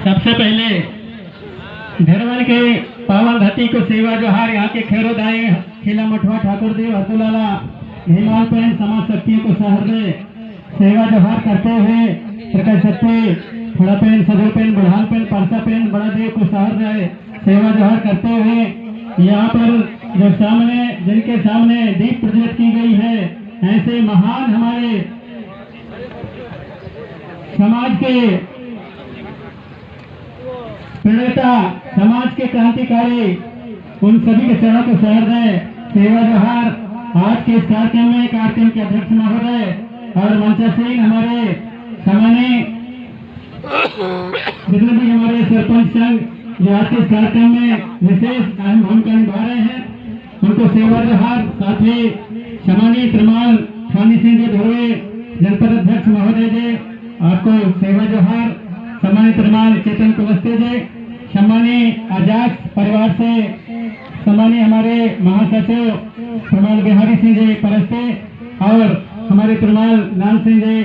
सबसे पहले धरवन के पावन धरती को सेवा जोहार। यहाँ के खैरोदाई खिला मठवा ठाकुर देव हरदुलाला हिमाल पेन समाज शक्तियों को सहृदय सेवा जोहार करते हुए प्रकाश शक्ति थोड़ा पेन सदर पेन बुढ़ान पेन परसा पेन बड़ा देव को सहृदय सेवा जोहार करते हुए यहाँ पर जो सामने जिनके सामने दीप प्रज्वलित की गई है, ऐसे महान हमारे समाज के प्रणेता, समाज के क्रांतिकारी, उन सभी के चरणों को सहृदय सेवा जोहार। आज के इस कार्यक्रम के अध्यक्ष महोदय और मंचासीन हमारे सामान्य जितने भी हमारे सरपंच संघ जो आज के इस कार्यक्रम में विशेष अहम भूमिका निभा रहे हैं, उनको सेवा जोहार। साथ ही सामान्य त्रिमाल खानी सिंह जी धोरे जनपद अध्यक्ष महोदय जी, आपको सेवा जोहार। सामान्य त्रिमाल चेतन कुलस्ते जी, सामान्य आजाद परिवार से सामान्य हमारे महासचिव त्रिमाल बिहारी सिंह जी परस्ते और हमारे त्रिमाल लाल सिंह जी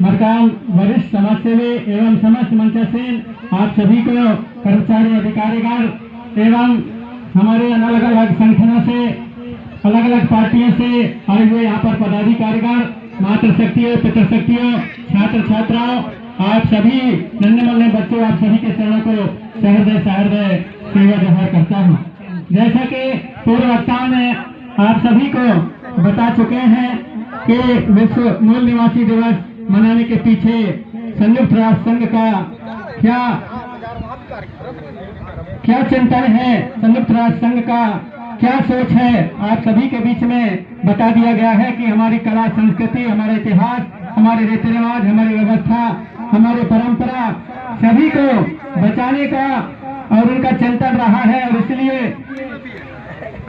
मरकाम, वरिष्ठ समाजसेवी एवं समस्त मंचासीन, आप सभी को कर्मचारी अधिकारीगण एवं हमारे अलग अलग संगठनों से अलग अलग पार्टियों से आए हुए यहाँ पर पदाधिकारीगण, मातृशक्तियों, पितृशक्तियों, छात्र छात्राओं, आप सभी नन्हे मुन्ने बच्चों, आप सभी के चरणों को सहृदय सहृदय सेवा जोहार करता हूँ। जैसा कि पूर्व वक्ताओं ने आप सभी को बता चुके हैं कि विश्व मूल निवासी दिवस मनाने के पीछे संयुक्त राष्ट्र संघ का क्या चिंतन है, संयुक्त राष्ट्र संघ का क्या सोच है, आप सभी के बीच में बता दिया गया है कि हमारी कला संस्कृति, हमारा इतिहास, हमारे रीति रिवाज, हमारी व्यवस्था, हमारी परंपरा सभी को बचाने का और उनका चिंतन रहा है। और इसलिए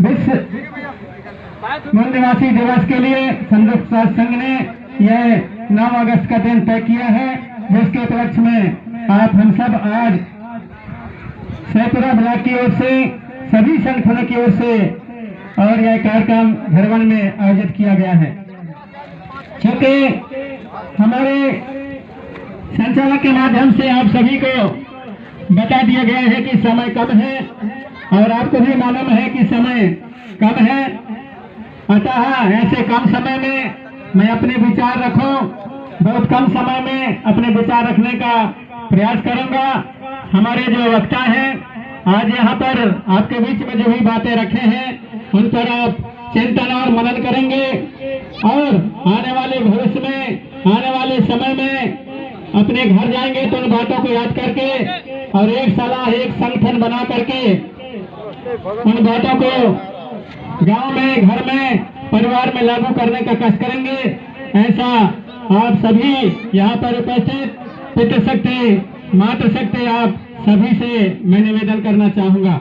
विश्व मूल निवासी दिवस के लिए संयुक्त राष्ट्र संघ ने यह 9 अगस्त का दिन तय किया है, जिसके उपलक्ष्य में आप हम सब आज सैपुरा ब्लॉक की ओर से, सभी संगठनों की ओर से और यह कार्यक्रम धरवन में आयोजित किया गया है। क्योंकि हमारे संचालक के माध्यम से आप सभी को बता दिया गया है कि समय कम है और आपको भी मालूम है कि समय कम है, अतः ऐसे कम समय में मैं अपने विचार रखूं, बहुत कम समय में अपने विचार रखने का प्रयास करूंगा। हमारे जो वक्ता हैं आज यहाँ पर आपके बीच में जो भी बातें रखे हैं उन पर आप चिंतन और मनन करेंगे और आने वाले भविष्य में, आने वाले समय में अपने घर जाएंगे तो उन बातों को याद करके और एक सलाह, एक संगठन बना करके उन बातों को गांव में, घर में, परिवार में लागू करने का कष्ट करेंगे। ऐसा आप सभी यहाँ पर उपस्थित पितृशक्ति, मातृशक्ति, आप सभी से मैं निवेदन करना चाहूंगा।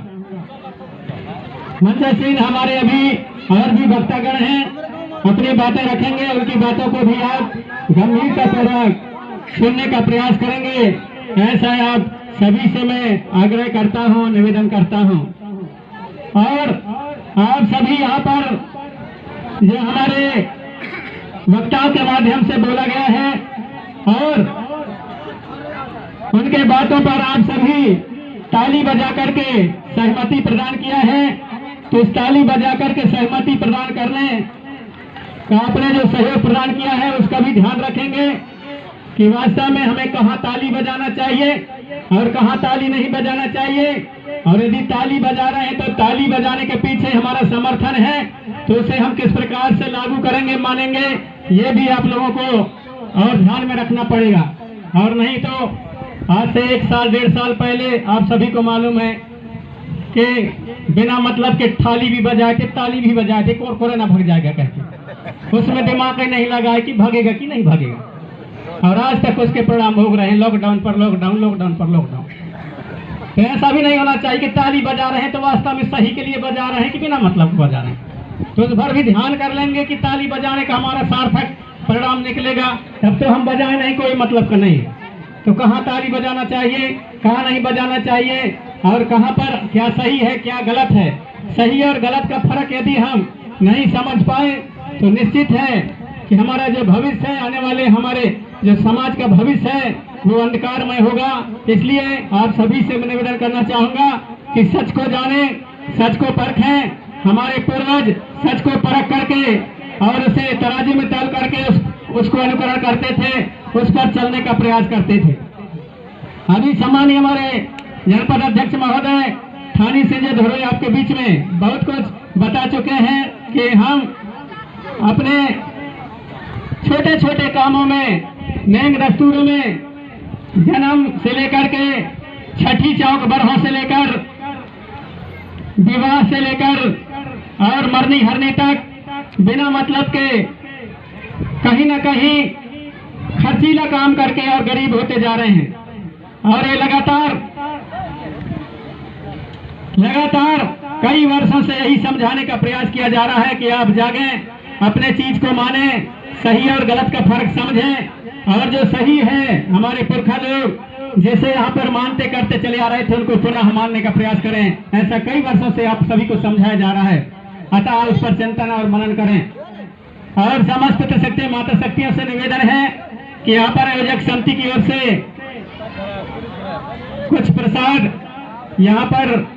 मंचासीन हमारे अभी और भी वक्तागण हैं, अपनी बातें रखेंगे, उनकी बातों को भी आप गंभीरतापूर्वक सुनने का प्रयास करेंगे। ऐसा आप सभी से मैं आग्रह करता हूं, निवेदन करता हूं। और आप सभी यहाँ पर जो हमारे वक्ताओं के माध्यम से बोला गया है और उनके बातों पर आप सभी ताली बजा करके सहमति प्रदान किया है, तो इस ताली बजा करके सहमति प्रदान करने का आपने जो सहयोग प्रदान किया है उसका भी ध्यान रखेंगे कि वास्तव में हमें कहाँ ताली बजाना चाहिए और कहाँ ताली नहीं बजाना चाहिए। और यदि ताली बजा रहे हैं तो ताली बजाने के पीछे हमारा समर्थन है, तो उसे हम किस प्रकार से लागू करेंगे, मानेंगे, ये भी आप लोगों को और ध्यान में रखना पड़ेगा। और नहीं तो आज से 1 साल 1.5 साल पहले आप सभी को मालूम है कि बिना मतलब के थाली भी बजा के, ताली भी बजा के कोरकोरे ना भाग जाएगा कहते, उसमें दिमाग नहीं लगा है कि भागेगा कि नहीं भागेगा। और आज तक उसके परिणाम भोग रहे हैं, लॉकडाउन पर लॉकडाउन, लॉकडाउन पर लॉकडाउन। तो ऐसा भी नहीं होना चाहिए कि ताली बजा रहे हैं तो वास्तव में सही के लिए बजा रहे हैं कि बिना मतलब को बजा रहे हैं। तो इस बार भी ध्यान कर लेंगे कि ताली बजाने का हमारा सार्थक परिणाम निकलेगा, तब तो हम बजाए नहीं, कोई मतलब का नहीं। तो कहाँ ताली बजाना चाहिए, कहाँ नहीं बजाना चाहिए और कहाँ पर क्या सही है, क्या गलत है। सही और गलत का फर्क यदि हम नहीं समझ पाए तो निश्चित है कि हमारा जो भविष्य है, आने वाले हमारे जो समाज का भविष्य है, वो अंधकारमय होगा। इसलिए आप सभी से मैं निवेदन करना चाहूंगा कि सच को जाने, सच को परखें। हमारे पूर्वज सच को परख करके और उसे तराजू में तौल करके उसको अनुकरण करते थे, उस पर चलने का प्रयास करते थे। अभी सम्मानीय हमारे जनपद अध्यक्ष महोदय ठानी संजय धुर्वे आपके बीच में बहुत कुछ बता चुके हैं कि हम अपने छोटे छोटे कामों में, नेंग दस्तूरों में, जन्म से लेकर के छठी चौक बरहों से लेकर विवाह से लेकर और मरनी हरनी तक बिना मतलब के कहीं न कहीं खर्चीला काम करके और गरीब होते जा रहे हैं। और ये लगातार कई वर्षों से यही समझाने का प्रयास किया जा रहा है कि आप जागें, अपने चीज को माने, सही और गलत का फर्क समझें और जो सही है हमारे पुरखा लोग जैसे यहाँ पर मानते करते चले आ रहे थे उनको पुनः मानने का प्रयास करें। ऐसा कई वर्षों से आप सभी को समझाया जा रहा है, अतः उस पर चिंतन और मनन करें। और समस्त पितृशक्ति माता शक्तियों से निवेदन है कि यहाँ पर आयोजक समिति की ओर से कुछ प्रसाद यहाँ पर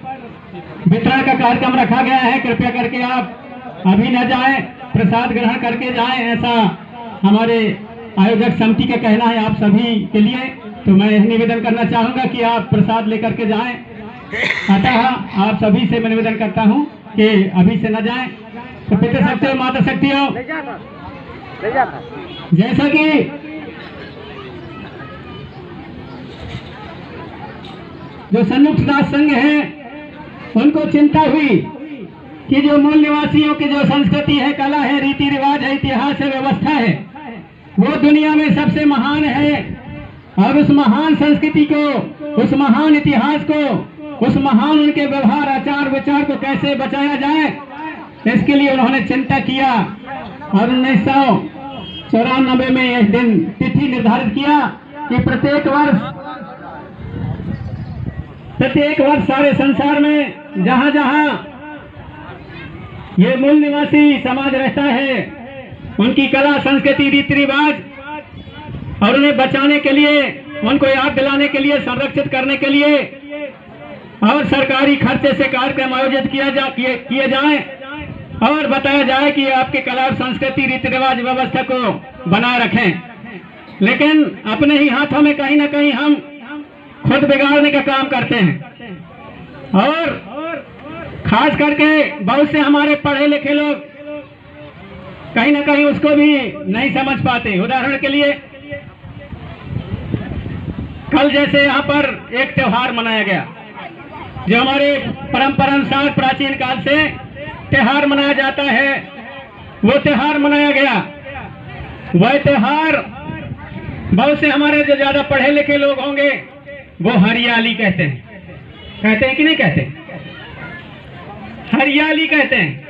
वितरण का कार्यक्रम रखा गया है। कृपया करके आप अभी न जाएं, प्रसाद ग्रहण करके जाएं, ऐसा हमारे आयोजक समिति का कहना है आप सभी के लिए। तो मैं यह निवेदन करना चाहूंगा कि आप प्रसाद लेकर के जाएं। अतः आप सभी से मैं निवेदन करता हूं कि अभी से न जाएं। तो पितृशक्ति और माता शक्तियों, जैसा कि जो संयुक्त राष्ट्र संघ है उनको चिंता हुई कि जो मूल निवासियों की जो संस्कृति है, कला है, रीति रिवाज है, इतिहास है, व्यवस्था है, वो दुनिया में सबसे महान है। और उस महान संस्कृति को, उस महान इतिहास को, उस महान उनके व्यवहार, आचार विचार को कैसे बचाया जाए, इसके लिए उन्होंने चिंता किया। और 1994 में यह दिन तिथि निर्धारित किया कि प्रत्येक वर्ष सारे संसार में जहां जहां ये मूल निवासी समाज रहता है, उनकी कला, संस्कृति, रीति रिवाज और उन्हें बचाने के लिए, उनको याद दिलाने के लिए, संरक्षित करने के लिए और सरकारी खर्चे से कार्यक्रम आयोजित किए जाए और बताया जाए कि आपके कला और संस्कृति, रीति रिवाज, व्यवस्था को बनाए रखें। लेकिन अपने ही हाथों में कहीं ना कहीं हम खुद बिगाड़ने का काम करते हैं। और खास करके बहुत से हमारे पढ़े लिखे लोग कहीं ना कहीं उसको भी नहीं समझ पाते। उदाहरण के लिए कल जैसे यहाँ पर एक त्योहार मनाया गया, जो हमारे परंपरा अनुसार प्राचीन काल से त्योहार मनाया जाता है, वो त्योहार मनाया गया। वह त्योहार बहुत से हमारे जो ज्यादा पढ़े लिखे लोग होंगे वो हरियाली कहते हैं कि नहीं कहते? हरियाली कहते हैं।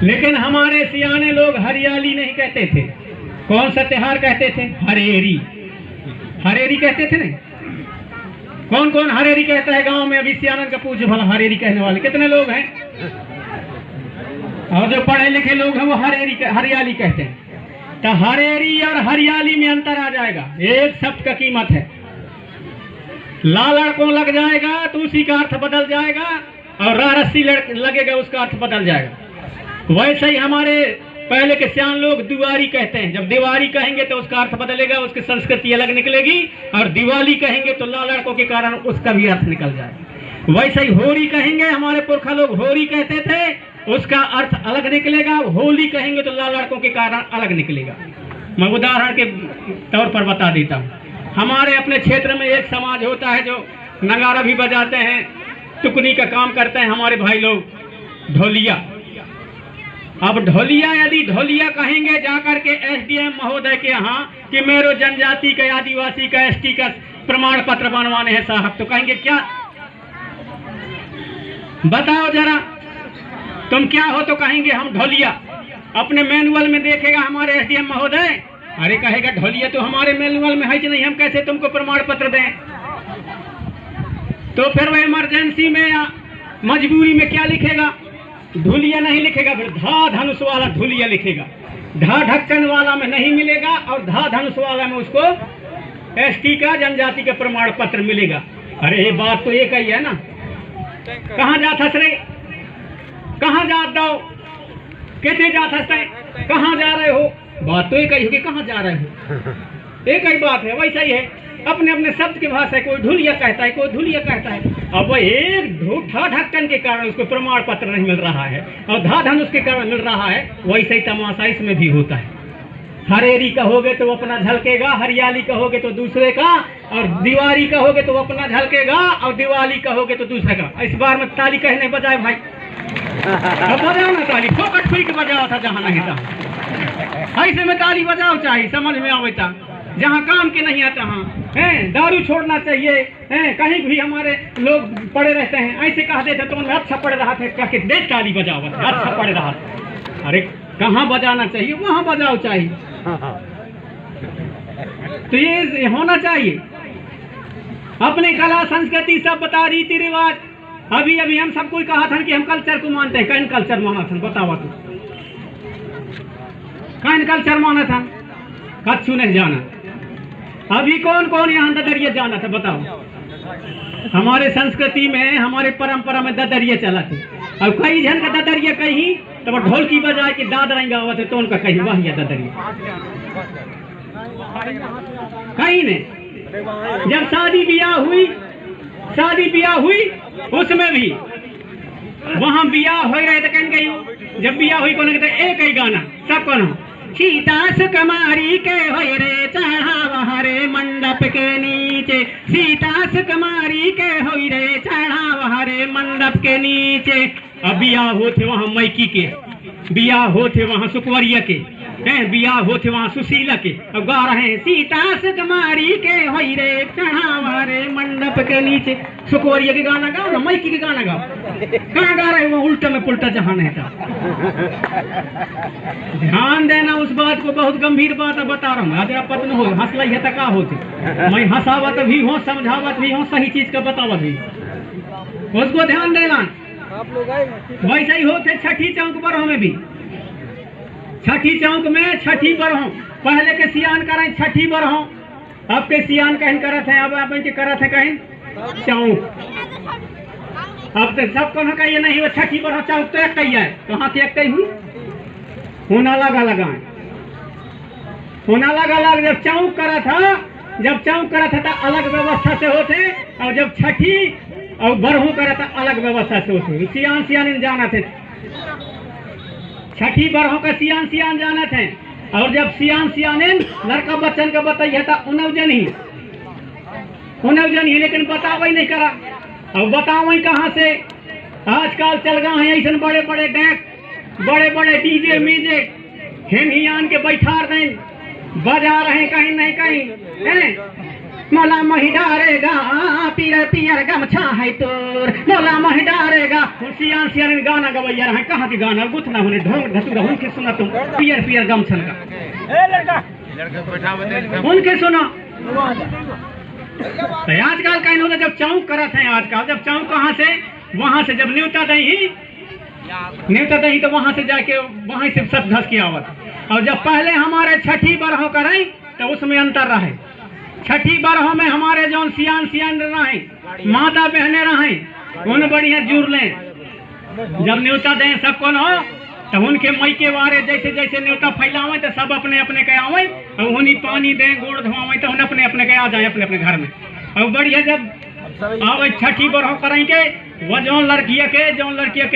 लेकिन हमारे सियाने लोग हरियाली नहीं कहते थे। कौन सा त्योहार कहते थे? हरेरी। हरेरी कहते थे नहीं? कौन कौन हरेरी कहता है गांव में? अभी सियानन का पूछो भला, हरेरी कहने वाले कितने लोग हैं? और जो पढ़े लिखे लोग हैं वो हरियाली कहते हैं। तो हरेरी और हरियाली में अंतर आ जाएगा। एक शब्द का कीमत है। लालड़ को लग जाएगा तो उसी का अर्थ बदल जाएगा, और रस्सी लगेगा उसका अर्थ बदल जाएगा। वैसे ही हमारे पहले के सियान लोग दिवारी कहते हैं। जब दिवारी कहेंगे तो उसका अर्थ बदलेगा, उसकी संस्कृति अलग निकलेगी। और दिवाली कहेंगे तो लालड़कों के कारण उसका भी अर्थ निकल जाएगा। वैसे ही होरी कहेंगे, हमारे पुरखा लोग होरी कहते थे, उसका अर्थ अलग निकलेगा। होली कहेंगे तो लालड़कों के कारण अलग निकलेगा। मैं उदाहरण के तौर पर बता देता हूँ। हमारे अपने क्षेत्र में एक समाज होता है जो नगारा भी बजाते हैं, टुकनी का काम करते हैं हमारे भाई लोग, ढोलिया। अब ढोलिया, यदि ढोलिया कहेंगे जाकर के एसडीएम महोदय के यहाँ कि मेरे जनजाति का, आदिवासी का, एसटी का प्रमाण पत्र बनवाने हैं साहब, तो कहेंगे क्या? बताओ जरा तुम क्या हो? तो कहेंगे हम ढोलिया। अपने मैनुअल में देखेगा हमारे एसडीएम महोदय, अरे कहेगा ढोलिया तो हमारे मैनुअल में है कि नहीं, हम कैसे तुमको प्रमाण पत्र दें? तो फिर वह इमरजेंसी में या मजबूरी में क्या लिखेगा? ढोलिया नहीं लिखेगा, फिर धा धनुष वाला ढोलिया लिखेगा। धा ढक्कन वाला में नहीं मिलेगा और धा धनुष वाला में उसको एसटी का जनजाति का प्रमाण पत्र मिलेगा। अरे ये बात तो एक ही है ना, कहाँ जात हंस रे, कहाँ जात दो, कैसे जात हंसते, कहाँ जा रहे हो, बात तो एक ही होगी, कहाँ जा रहे हो, एक ही बात है। वैसा ही है, अपने अपने शब्द की भाषा, कोई ढुलिया कहता है, कोई ढुलिया कहता है। अब वो एक झूठा ढक्कन के कारण उसको प्रमाण पत्र नहीं मिल रहा है और धाधन उसके कारण मिल रहा है। वैसे ही तमाशा इसमें भी होता है। हरेरी कहोगे तो अपना झलकेगा, हरियाली कहोगे तो दूसरे का, और दीवारी कहोगे तो अपना झलकेगा, और दिवाली कहोगे तो दूसरे का। इस बार में ताली कहने बजाए भाई, अब बजाओ ना ताली, फोकट फूक बजाओ था जहाँ नहीं था, ऐसे में ताली बजाओ चाहिए, समझ में आवता। जहाँ काम के नहीं आता हैं, दारू छोड़ना चाहिए, कहीं भी हमारे लोग पड़े रहते हैं, ऐसे कह देते तो उनमें अच्छा पड़ रहा था, क्या कहते ताली बजाओ, अच्छा पड़ रहा था। अरे कहाँ बजाना चाहिए, वहाँ बजाओ चाहिए। तो ये होना चाहिए। अपने कला संस्कृति सभ्यता रीति रिवाज, अभी अभी हम सब कोई कहा था कि हम कल्चर को मानते हैं, कहीं कल्चर माना था, बताओ तो कहीं कल्चर माना था, कच्छू नहीं जाना। अभी कौन कौन यहाँ ददरिया जाना था, बताओ। हमारे संस्कृति में, हमारे परंपरा में ददरिया चला थे, और कई जन का ददरिया कहीं तो ढोलकी बजा के दाद रही गावत है, तो उनका कहीं वही है ददरिया, कहीं ने। जब शादी ब्याह हुई उसमें भी वहाँ ब्याह हो रहे थे, कहीं कहीं जब ब्याह हुई कौन कहते एक ही गाना सब कौन, सीता सुकुमारी के होय रे चढ़ावा हरे मंडप के नीचे, सीता सुकुमारी के होय रे चढ़ावा हरे मंडप के नीचे। अब बियाह होते वहाँ मैकी के, बियाह होते वहाँ सुकुवरिया के, बियाह होते वहाँ सुशीला के। अब गा रहे हैं सीता सुकुमारी के होय रे चढ़ावा हरे मंडप के नीचे। सुकुवरिया के गाना गाओ ना, मैकी के गाना गाओ, कहाँ गा रहे हो, उल्टा में पुल्टा जहाँ नहीं था। ध्यान देना उस बात को, बहुत गंभीर बात बता रहा हूँ। आज पत्न हो हंसला है तका होते, मैं हंसावत भी हूँ, समझावत भी हूँ, सही चीज का बतावत भी, उसको ध्यान देना। वैसे ही होते छठी चौक बरहों में भी, छठी चौक में छठी बरहों, पहले के सियान करें छठी बरहों, अब के सियान कहीं करत है, अब आप के करत है कहीं चौक। अब तो सब कौन कहिए नहीं, वो छठी बरहों चौक तो एक कही है, तो हाँ एक कही हुई होना लगा लगाए, होना लगा लग। जब चौक करा था, जब चौक करा था तो अलग व्यवस्था से होते, और जब छठी और बरहू करा था अलग व्यवस्था से होते। सियान सियान जाना थे, छठी बरहों का सियान सियान जाना थे, और जब सियान सियाने लड़का बच्चन का बताइए था उनवजन ही, लेकिन बतावे नहीं करा। और बतावे कहाँ से, आजकल चल गए हैं ऐसे बड़े बड़े डेक, बड़े बड़े डीजे मीजे, हिम ही आन के बैठा रहे, बजा रहे कहीं नहीं कहीं, मोला मही डारेगा पीर पियर गमछा है तोर, मोला मही डारेगा। सियान सियान गाना गवैया रहे, कहाँ के गाना गुथना होने ढोंग ढतुरा उनके सुना तुम, पियर पियर गमछन का उनके सुना। तो आजकल कहीं होता जब चौक करत है, आजकल जब चौक कहाँ से, वहां से जब न्योता दही तो वहां से जाके वहां से सब धस के आवत। और जब पहले हमारे छठी बरहों करें तो उसमें अंतर रहे। छठी बरहों में हमारे जो सियान सियान रहे, माता बहने रहे, उन बढ़िया जुड़ लें। जब न्योता दें सब कौन हो, तो उनके मई के वारे जैसे जैसे न्योता फैलावे तो सब अपने अपने के आवे, और उन्हीं पानी दें गोड़ धोवे तो उन अपने अपने के आ जाए अपने अपने घर में। और बढ़िया जब आवे छठी बरहों करेंगे, वो जो लड़किया के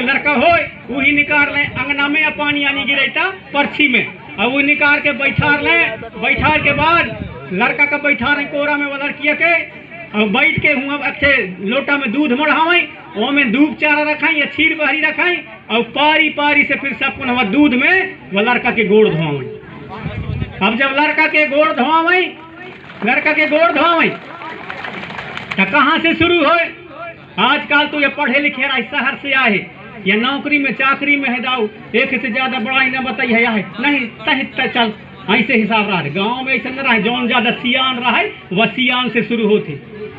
लड़का हो वही निकाल लें अंगना में, या पानी आनी गिरेता परछी में, और वो निकाल के बैठार लें। बैठार के बाद लड़का का बैठा रहे कोरा में, वो लड़किया के, और बैठ के हुआ अच्छे लोटा में दूध मढ़ावे, वो में दूध चारा रखाई या खीर बहरी रखाई, और पारी पारी से फिर सब कुछ दूध में वो लड़का के गोड़ धोवे। अब जब लड़का के गोड़ धोवे तो कहाँ से शुरू हो? आजकल तो ये पढ़े लिखे रहा शहर से आए, या नौकरी में चाकरी में है जाओ, एक से ज्यादा बड़ा ही न बताई है नहीं, तही चल ऐसे हिसाब रहा है। गाँव में ऐसा न रहा, जौन ज्यादा सियान रहा है वह सियान से शुरू होते,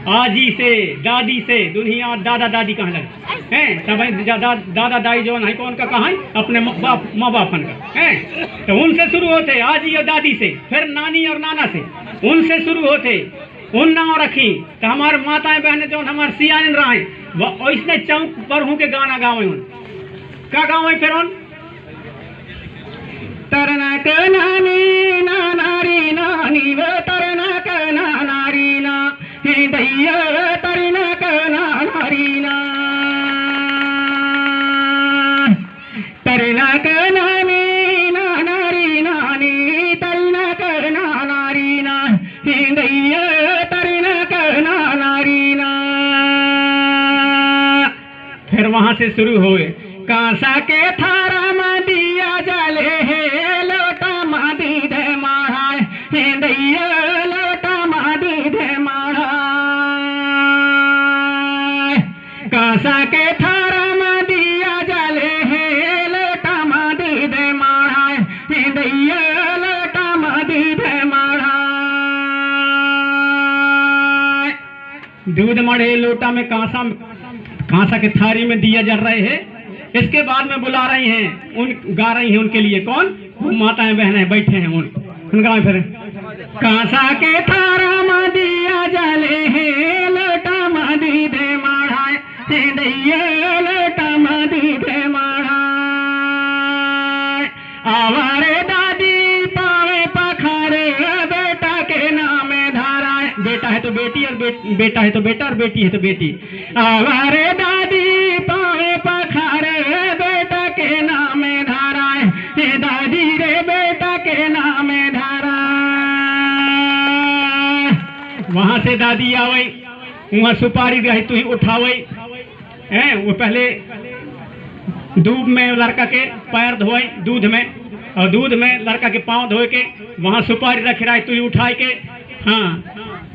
आजी से दादी से, दुनिया दादा दादी कहाँ लगे हैं, तब दादा दादी जो है कौन का कहाँ है, अपने माँ बापन का है, तो उनसे शुरू होते आजी और दादी से, फिर नानी और नाना से, उनसे शुरू होते, उन नाव रखी तो हमारे माताएं बहनें जो हमारे सियान रहे वो इसने चौक पर हूँ के गाना गावे उन क्या गावे फिर उन तरनक नानी ना नारी नानी वे तरनक ना नारी ना हे दैया तरनक ना नारी ना तरनक नानी ना नारी नानी तरनक ना नारी ना हे दैया तरनक ना नारी ना। फिर वहां से शुरू हुए कांसा के थारा में दिया जले है लोटा मादी दे माढ़ा हे दैया लोटा मादी दे माढ़ा कांसा के थारा में दिया जले है लोटा मादी दे माढ़ा हे दैया लोटा मादी दे माढ़ा। दूध मढ़े लोटा में कांसा के थारी में दिया जल रहे हैं। इसके बाद में बुला रही हैं उन गा रही हैं उनके लिए कौन माताएं बहनें बैठे हैं उन गाँव फिर कांसा के थारा में दिया जले है लोटा मदी दे माढ़ा हे दैया लोटा मदी दे माढ़ा। आवारे दादी पावे पखारे बेटा के नाम धारा बेटा है तो बेटी और बेटा है तो बेटा और बेटी है तो बेटी। आवारे दादी पावे पखारे बेटा के नाम धारा हे दादी रे बेटा के नाम धारा। वहां से दादी आवे वहां सुपारी रही तू ही उठावे हैं वो पहले दूध में लड़का के पैर धोए दूध में और दूध में लड़का के पांव धोए के वहां सुपारी रख रहा है तू ही उठाए के हाँ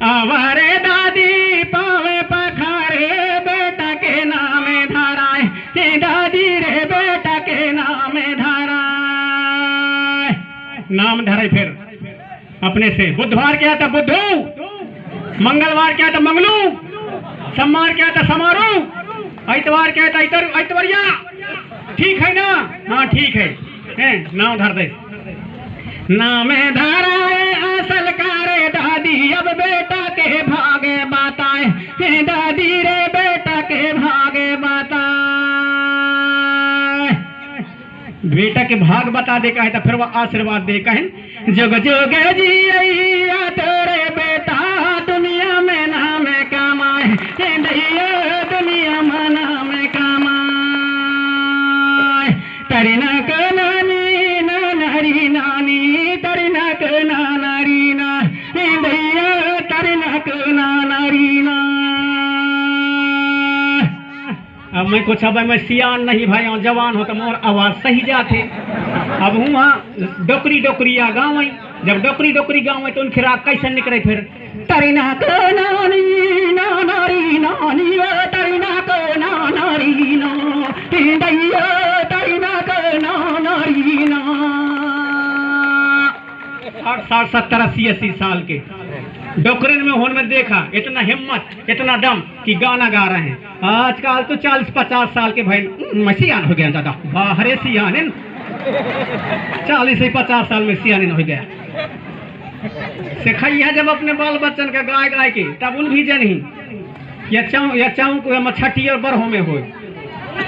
आवारे दादी पावे पखारे बेटा के नाम धारा हे दादी रे बेटा के नाम धारा। नाम धरे फिर अपने से बुधवार क्या था बुद्धू मंगलवार क्या था मंगलू सोमवार क्या था समारू इतवार क्या था इतवरिया ठीक है ना हाँ ठीक है नाम धर दे नाम धारा असल कारे दादी अब बेटा के भागे बताए हे दादी रे बेटा के भागे बताए। बेटा के भाग बता दे कहे तो फिर वो आशीर्वाद दे कहे जोग जोग जी तेरे बेटा दुनिया में नाम कमाए हे दैया दुनिया में नाम कमाए। तरिनक नानी ना नारी नानी तरिनक ना नारी ना हे दैया तरिनक ना नारी ना। अब मैं कुछ अब मैं सियान नहीं भाई जवान हो तो मोर आवाज सही जाते। अब हूँ वहाँ डोकरी डोकरिया गाँव जब डोकरी डोकरी गाँव तो उनकी राग कैसे निकले फिर तरिनक नानी ना नारी नानी तरिनक ना नारी ना हे दैया तरिनक ना नारी ना। 60 70 80 80 साल के डोकरन में होने में देखा इतना हिम्मत इतना दम कि गाना गा रहे हैं। आजकल तो 40 50 साल के भाई मैं सियान हो गया दादा बाहरे सियान 40 से 50 साल में सियान हो गया सिखाई है जब अपने बाल बच्चन का गाय गाय के तब उन भी जनी या चाऊ को मछठी और बरहों में हो।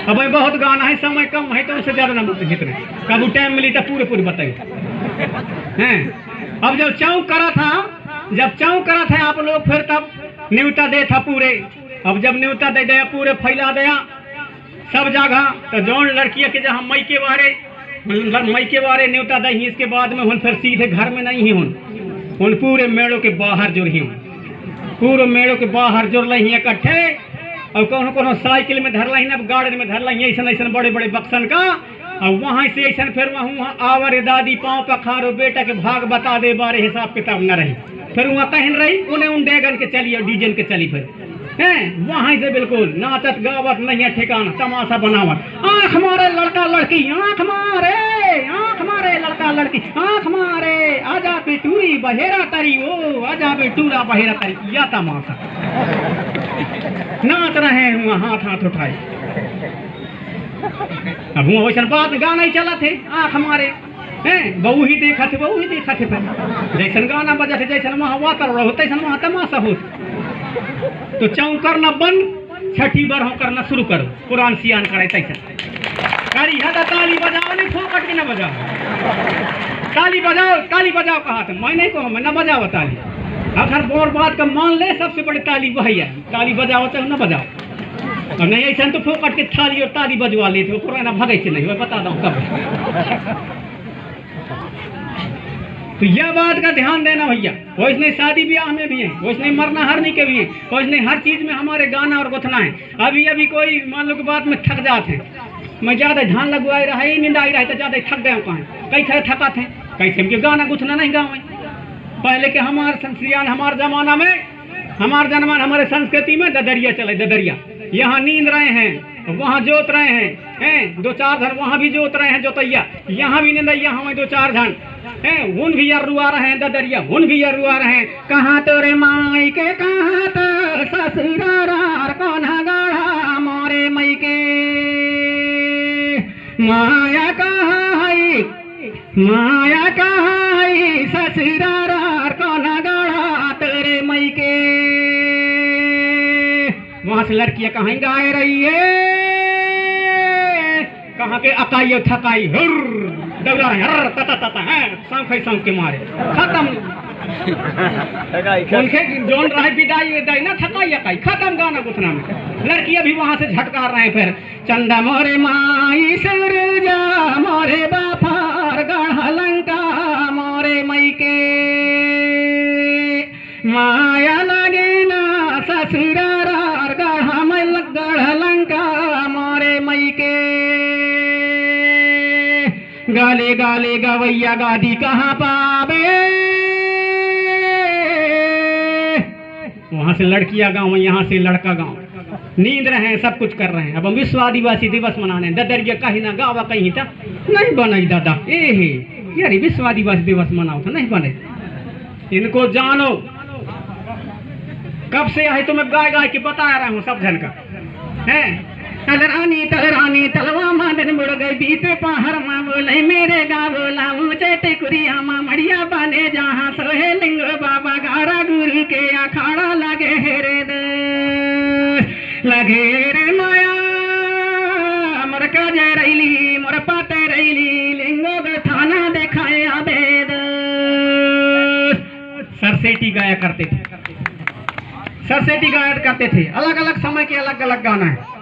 अब बहुत गाना है समय कम है तो उससे ज्यादा ना जितने कब टाइम मिली तो पूरे पूरे बताइए हैं। अब जब चाऊ करा था आप लोग फिर तब न्यूता दे था पूरे। अब जब न्यूता दे दिया पूरे फैला दिया सब जगह तो जौन लड़कियां के जहाँ मई के बारे न्यूता दही इसके बाद में फिर सीधे घर में नहीं हूँ पूरे मेड़ों के बाहर जुड़ ही पूरे मेड़ों के बाहर जुड़ रही इकट्ठे और कोनो साइकिल में धर रही गाड़ी में धर रही ऐसा ऐसा बड़े बड़े बक्सन का और वहाँ से ऐसा फिर वहाँ आवर दादी पाँव पखारो बेटा के भाग बता दे बारे हिसाब किताब न रही फिर वहाँ कहन रही उन्हें उन डेगन के चली और डीजन के चली फिर हैं वहाँ से बिल्कुल नाचत गावत नहीं है ठिकाना तमाशा बनावट आँख मारे लड़का लड़की आँख मारे लड़का लड़की आँख मारे आजा बेटूरी बहेरा तरी ओ आजा बेटूरा बहेरा तरी या तमाशा नाच रहे हैं हाथ उठाए। अब वैसा बात गाना ही चला थे आँख मारे हैं बहू ही देखा थे फिर जैसन गाना बजा थे जैसन वहाँ वातर रहो तैसन वहाँ तमाशा हो। तो चौकर न बंद छठी बार हो करना शुरू करो कुरान सियान करे तैसन कारी हदा ताली बजाओ नहीं फोकट के न बजाओ ताली बजाओ कहा था मैं नहीं कहूँ मैं न बजाओ ताली अगर बोर बात का मान ले सबसे बड़ी ताली वही है ताली बजाओ चाहे न बजाओ और नहीं ऐसा तो फोकट के थाली और ताली बजवा लेते वो पुराना भगे से नहीं मैं बता दूँ कब। तो यह बात का ध्यान देना भैया वैसे शादी ब्याह में भी है वैसे मरना हरने के भी है वैसे हर चीज में हमारे गाना और गुथना है। अभी कोई मान लो की बात में थक जाते हैं मैं ज्यादा ध्यान लगवाई रहा है नींद आई रहा है तो ज्यादा थक गए कहाँ कई खड़े थका थे कैसे हमके गाना गुथना नहीं गाँव में पहले के हमारे संस्कृतियान हमारे जमाना में हमारे संस्कृति में ददरिया चले ददरिया यहाँ नींद रहे हैं वहाँ जोत रहे हैं दो चार धन वहाँ भी जोत रहे हैं जोतैया यहाँ भी नींदैया हमें दो चार धन उन भी अरुआ रहे हैं ददरिया उन भी अरुआ रहे हैं कहाँ तो रे माई के कहाँ तो ससुरार कोना गाढ़ा मोरे मई के माया कहाँ है ससुरार कोना गाढ़ा तेरे मई के। वहां से लड़कियां कहीं गाए रही है कहाँ के अकाई थकाई दौड़ा हर तता तता है सांख के मारे खत्म उनके जोन रहे विदाई ना थकाई अकाई खत्म गाना गुथना में। लड़कियां भी वहां से झटकार रहे फिर चंदा मोरे माई सूरजा मोरे बाफार गढ़ लंका मोरे मई के माया लगे ना ससुरार गढ़ लंका मोरे मई के। गाले गाले गवैया गादी कहाँ पावे वहां से लड़कियां गाँव यहाँ से लड़का गाँव नींद रहे हैं सब कुछ कर रहे हैं। अब हम विश्व आदिवासी दिवस मनाने ददरिया कहीं ना गावा कहीं था नहीं बने दादा यार विश्व आदिवासी दिवस मनाओ था नहीं बने इनको जानो कब से आए तो मैं गाय के बता रहा हूँ सब जन का है तलरानी तलवा मादन मुड़ गई बीते पहाड़ माँ बोले मेरे गा बोला ऊंचे टेकुरिया माँ मड़िया बने जहाँ सोहे लिंग बाबा गारा गुरु के अखाड़ा लगे रे माया मोर काजे रैली मोर पाते रैली लिंगो के थाना देखाए आबेद। सरसेटी गाया करते थे अलग अलग समय के अलग अलग गाना है।